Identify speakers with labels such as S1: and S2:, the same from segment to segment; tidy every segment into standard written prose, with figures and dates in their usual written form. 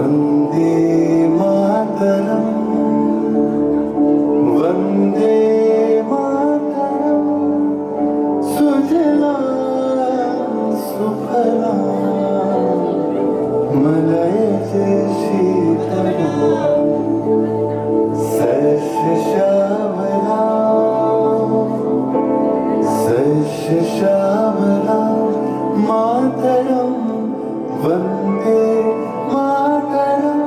S1: वंदे मातरम वंदे मातरम सुजलां सुफलां मलयज शीतलां सस्य श्यामलां मातरम वंदे मातरम।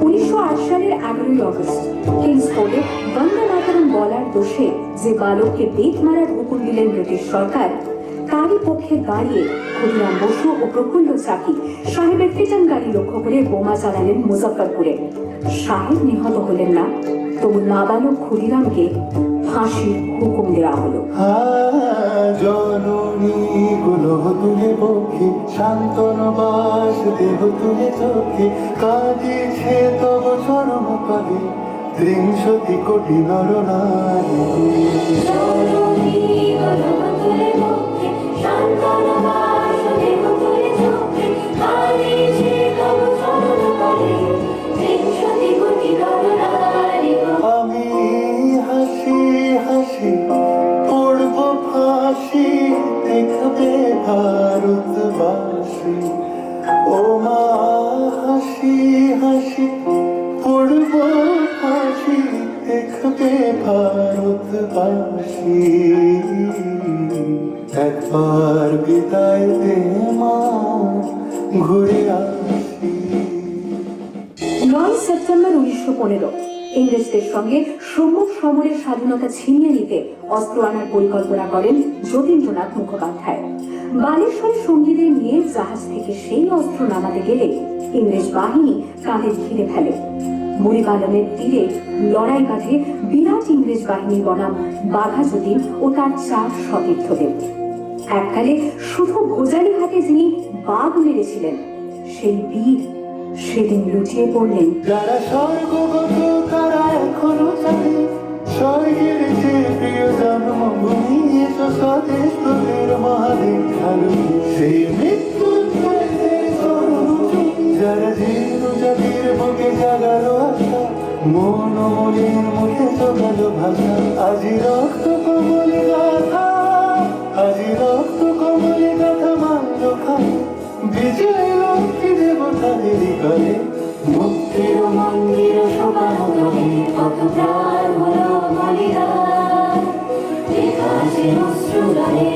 S2: 1908 সালের 11ই আগস্ট কিংস কোর্টে বন্দে মাতরম বলার দোষে যে বালককে বেত মারার হুকুম দিলেন ব্রিটিশ সরকার, তারই পক্ষে দাঁড়িয়ে ক্ষুদিরাম বসু ও প্রফুল্ল চাকি সাহেবের ফিটান গাড়ি লক্ষ্য করে বোমা চালালেন মুজফ্ফরপুরে। সাহেব নিহত হলেন না, তবু নাবালক ক্ষুদিরামকে ফাঁসির হুকুম দেওয়া হলো।
S1: জননী গুলো তুলে পক্ষে শান্তনবাস দেহ তুলে চোখে কাঁদিছে তব চরণ পাবে ৩০০ কোটি নরনারী। আমি হাসি হাসি পড়ব ফাঁসি দেখবে ভারতবাসী। ও মা হাসি হাসি পড়ব ফাঁসি দেখবে ভারতবাসী। একবার বিদায় দে মা ঘুরে আসি।
S2: 9 সেপ্টেম্বর 1915 ইংরেজদের সঙ্গে সম্মুখ সমরের স্বাধীনতা ছিনিয়ে নিতে অস্ত্র আনার পরিকল্পনা করেন যতীন্দ্রনাথ মুখোপাধ্যায়। বালেশ্বরের সঙ্গীদের নিয়ে জাহাজ থেকে সেই অস্ত্র নামাতে গেলে ইংরেজ বাহিনী তাদের ঘিরে ফেলে। বুড়িবালনের তীরে লড়াই বাঁধে বিরাট ইংরেজ বাহিনীর বনাম বাঘা যতীন ও তার 4 সতীর্থদের। এককালে শুধু ভোজালি হাতে যিনি বাঘ মেরেছিলেন, সেই বীর সেদিন লুটিয়ে পড়লেন।
S1: যারা স্বর্গগত তারা এখনো জানে স্বর্গের যে প্রিয় জন্মভূমি এসো স্বদেশ তোদের মহাদেব খালু সেই মৃত্যু যারা জীর্ণ জাতির বুকে জাগালো আশা মন মলিন মুখে জোগালো ভাষা। আজি রক্ত কমলে গাথা আজি রক্ত কমলে গাথা মানলো খাই বিজয় লক্ষ্মী দেবতাদের করে মুক্তির মন্দির শোকানো করে কত প্রাণ হলো বলিদান। লেখা আছে অশ্রু জলে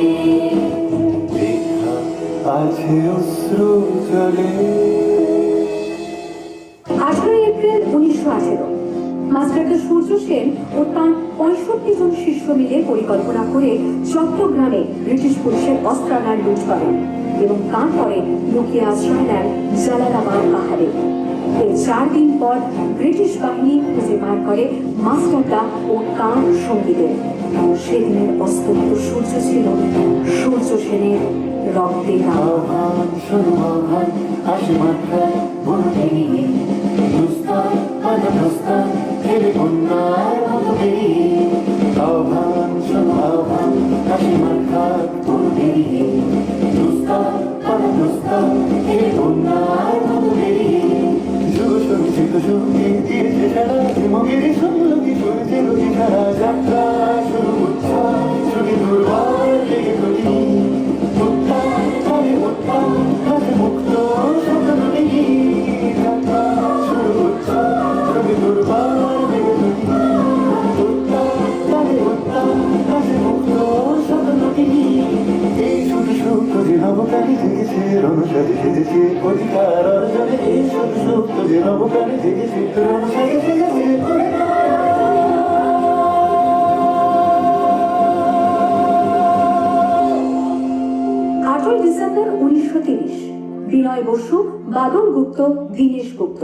S1: লেখা আছে অশ্রু জলে।
S2: 18 এপ্রিল 1918 মাস্টারদা সূর্য সেন ও তার 65 জন শিষ্য মিলে পরিকল্পনা করে চট্টগ্রামে ব্রিটিশ পুলিশের অস্ত্রাগার লুট করেন এবং তারপরে লুকিয়ে আশ্রয় নেন জালালাবাদ পাহাড়ে। এর 4 দিন পর ব্রিটিশ বাহিনী খুঁজে বার করে মাস্টারদা ও তার সঙ্গীদের। সেদিনের অস্তমিত সূর্য ছিল সূর্য সেনের রক্তে
S1: আহ্বান শোনো আহ্বান আসি মাথায় বলতে দুস্তার দুস্তার ফেলে কন্যার মতো বেরিয়ে। আহ্বান শোনো আহ্বান আসি মাথায় বলতে দুস্তার দুস্তার ফেলে কন্যার মতো বেরিয়ে। যুগ সঞ্চিত সঙ্গী দিয়েছে সারা মগের সঙ্গী সূর্যের নদী ধারা যাত্রা শুরু উৎসাহ শুধু দুর্বার লেগে ধরি মুক্ত শব্দটি যাত্রা শুরু উৎসাহ শুধু দুর্বার লেগে ধরি মুক্ত শব্দটি। এই শুধু সুপ্ত যে নবকারী জেগেছে রণসাজে সেজেছে অধিকার অর্জনে। এই শুধু সুপ্ত যে নবকারী জেগেছে রণসাজে সেজেছে অধিকার।
S2: 8 ডিসেম্বর 1930 বিনয় বসু, বাদল গুপ্ত, দীনেশ গুপ্ত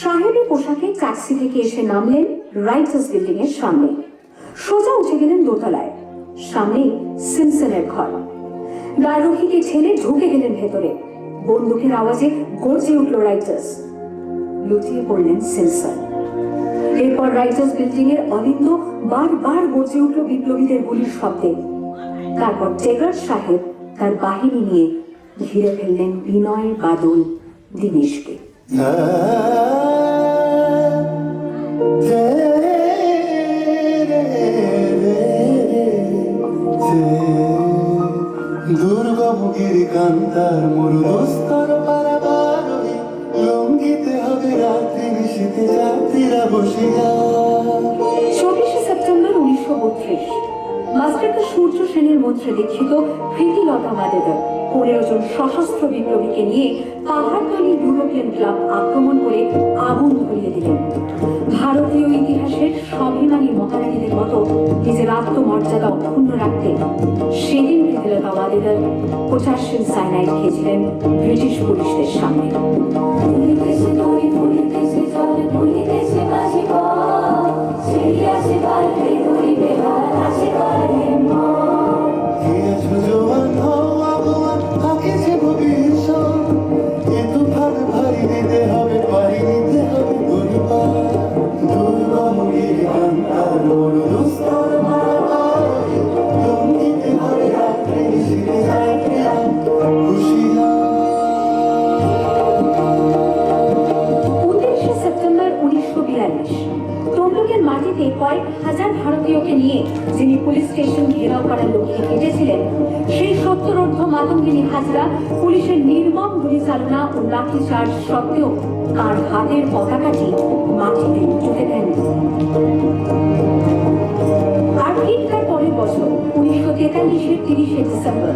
S2: সাহেবের পোশাকে ট্যাক্সি থেকে এসে নামলেন রাইটার্স বিল্ডিং এর সামনে। সোজা উঠে গেলেন দোতলায়। সামনে সিমসনের ঘর। গায়রক্ষীকে ছেড়ে ঢুকে গেলেন ভেতরে। বন্দুকের আওয়াজে গর্জে উঠল রাইটার্স। লুটিয়ে পড়লেন সিমসন। এরপর রাইটার্স বিল্ডিং এর অলিন্দ বারবার গর্জে উঠল বিপ্লবীদের গুলির শব্দে। তারপর টেগার সাহেব তার বাহিনী নিয়ে ঘিরে ফেললেন বিনয়, বাদল দীনেশকে।
S1: দুর্গম গিরিকান্তার মরুদস্তর পারাবারোহী লঙ্ঘিতে হবে রাত্রি নিশীথে যাত্রীরা বসিয়া।
S2: 24শে সেপ্টেম্বর 1932 মাস্টারদা সূর্য সেনের মন্ত্রে দীক্ষিত প্রীতিলতা ওয়াদেদার 15 জন সশস্ত্র বিপ্লবীকে নিয়ে পাহাড়তলী ইউরোপিয়ান ক্লাব আক্রমণ করে আগুন ধরিয়ে দিলেন। ভারতীয় ইতিহাসের স্বাভিমানী মহারানীদের মতো নিজের আত্মমর্যাদা অক্ষুণ্ণ রাখতে সেদিন প্রীতিলতা ওয়াদেদার পোটাশিয়াম সাইনাইড খেয়েছিলেন ব্রিটিশ পুলিশদের সামনে। তমলুকের মাটিতে কয়েক হাজার ভারতীয়কে নিয়ে যিনি পুলিশ স্টেশন ঘেরাও করার লক্ষ্যে কেটেছিলেন, সেই সত্তরোর্ধ্ব মাতঙ্গিনী হাজরা পুলিশের নির্মম গুলিচালনা ও লাঠিচার্জ সত্ত্বেও তার হাতের পতাকাটি মাটিতে পুঁতে দেন। আর ঠিক তার পরের বছর 1943-এর 30শে ডিসেম্বর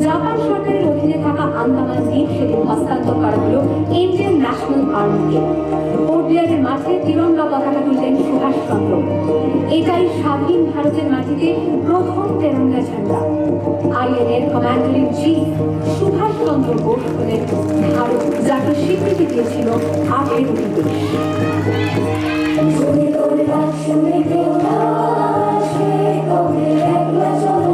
S2: জাপান সরকারের অধীনে থাকা আন্দামান দ্বীপ সেদিন হস্তান্তর করা হলো ইন্ডিয়ান ন্যাশনাল আর্মিকে। পোর্ট ব্লেয়ারের মাঠে তিরঙ্গা পতাকা তুললেন সুভাষচন্দ্র। এটাই স্বাধীন ভারতের মাটিতে প্রথম তেরঙ্গা ঝান্ডা। আইএনএর commander in chief Subhash Chandra Bose হলেন ভারত, যাকে স্বীকৃতি দিয়েছিল 18টি দেশ। শুনে কেউ না, সে কবে একলা চলো